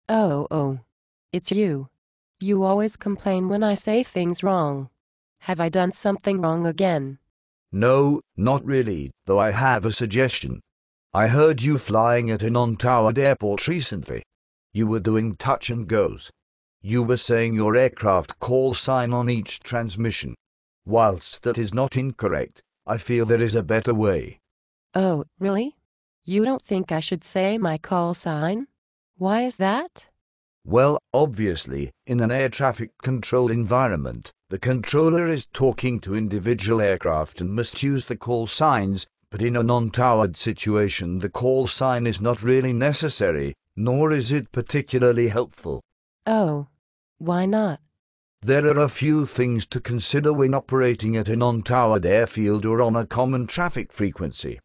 Oh, it's you. You always complain when I say things wrong. Have I done something wrong again? No, not really, though I have a suggestion. I heard you flying at a non-towered airport recently. You were doing touch and goes. You were saying your aircraft call sign on each transmission. Whilst that is not incorrect, I feel there is a better way. Oh, really? You don't think I should say my call sign? Why is that? Well, obviously, in an air traffic control environment, the controller is talking to individual aircraft and must use the call signs, but in a non-towered situation the call sign is not really necessary, nor is it particularly helpful. Oh, why not? There are a few things to consider when operating at a non-towered airfield or on a common traffic frequency.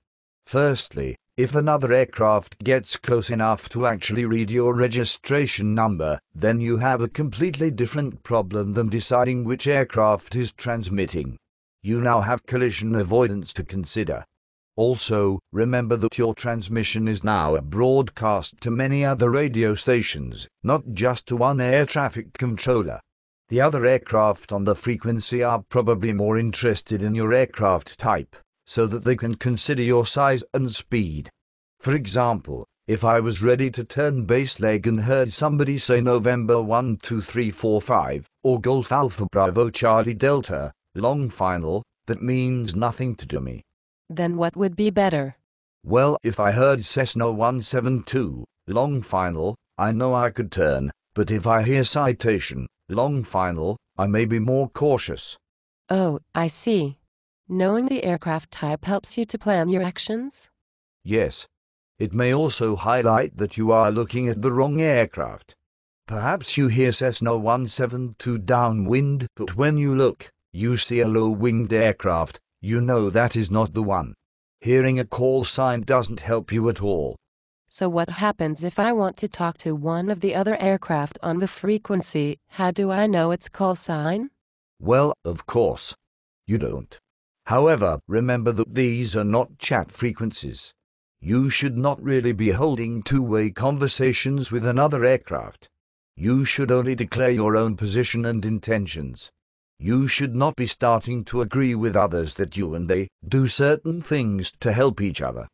Firstly, if another aircraft gets close enough to actually read your registration number, then you have a completely different problem than deciding which aircraft is transmitting. You now have collision avoidance to consider. Also, remember that your transmission is now a broadcast to many other radio stations, not just to one air traffic controller. The other aircraft on the frequency are probably more interested in your aircraft type, so that they can consider your size and speed. For example, if I was ready to turn base leg and heard somebody say November 12345, or Golf Alpha Bravo Charlie Delta, long final, that means nothing to me. Then what would be better? Well, if I heard Cessna 172, long final, I know I could turn, but if I hear citation, long final, I may be more cautious. Oh, I see. Knowing the aircraft type helps you to plan your actions? Yes. It may also highlight that you are looking at the wrong aircraft. Perhaps you hear Cessna 172 downwind, but when you look, you see a low-winged aircraft. You know that is not the one. Hearing a call sign doesn't help you at all. So what happens if I want to talk to one of the other aircraft on the frequency? How do I know its call sign? Well, of course, you don't. However, remember that these are not chat frequencies. You should not really be holding two-way conversations with another aircraft. You should only declare your own position and intentions. You should not be starting to agree with others that you and they do certain things to help each other.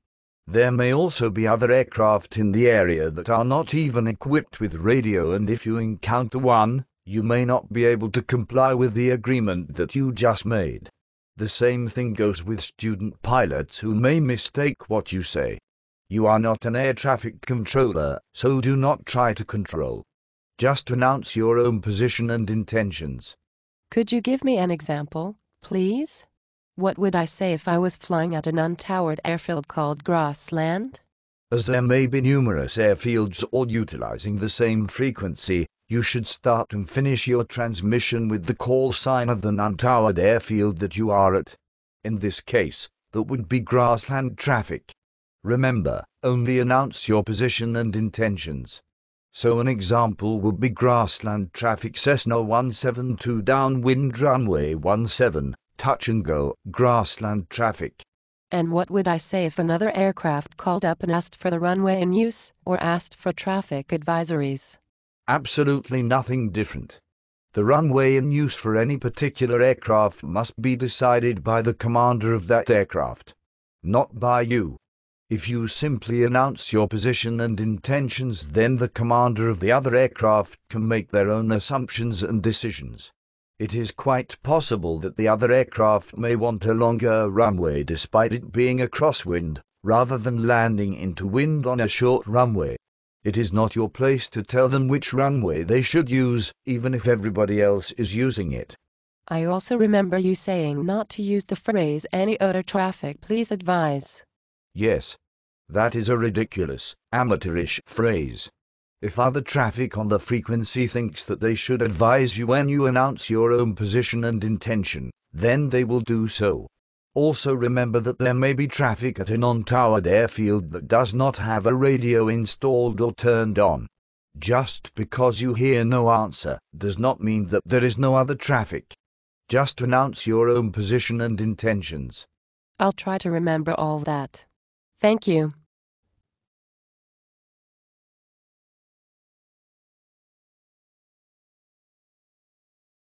There may also be other aircraft in the area that are not even equipped with radio, and if you encounter one, you may not be able to comply with the agreement that you just made. The same thing goes with student pilots who may mistake what you say. You are not an air traffic controller, so do not try to control. Just announce your own position and intentions. Could you give me an example, please? What would I say if I was flying at an untowered airfield called Grassland? As there may be numerous airfields all utilizing the same frequency, you should start and finish your transmission with the call sign of the non-towered airfield that you are at. In this case, that would be grassland traffic. Remember, only announce your position and intentions. So an example would be grassland traffic Cessna 172 downwind runway 17, touch and go, grassland traffic. And what would I say if another aircraft called up and asked for the runway in use, or asked for traffic advisories? Absolutely nothing different. The runway in use for any particular aircraft must be decided by the commander of that aircraft, not by you. If you simply announce your position and intentions, then the commander of the other aircraft can make their own assumptions and decisions. It is quite possible that the other aircraft may want a longer runway despite it being a crosswind, rather than landing into wind on a short runway. It is not your place to tell them which runway they should use, even if everybody else is using it. I also remember you saying not to use the phrase any other traffic, please advise. Yes. That is a ridiculous, amateurish phrase. If other traffic on the frequency thinks that they should advise you when you announce your own position and intention, then they will do so. Also remember that there may be traffic at a non-towered airfield that does not have a radio installed or turned on. Just because you hear no answer does not mean that there is no other traffic. Just announce your own position and intentions. I'll try to remember all that. Thank you.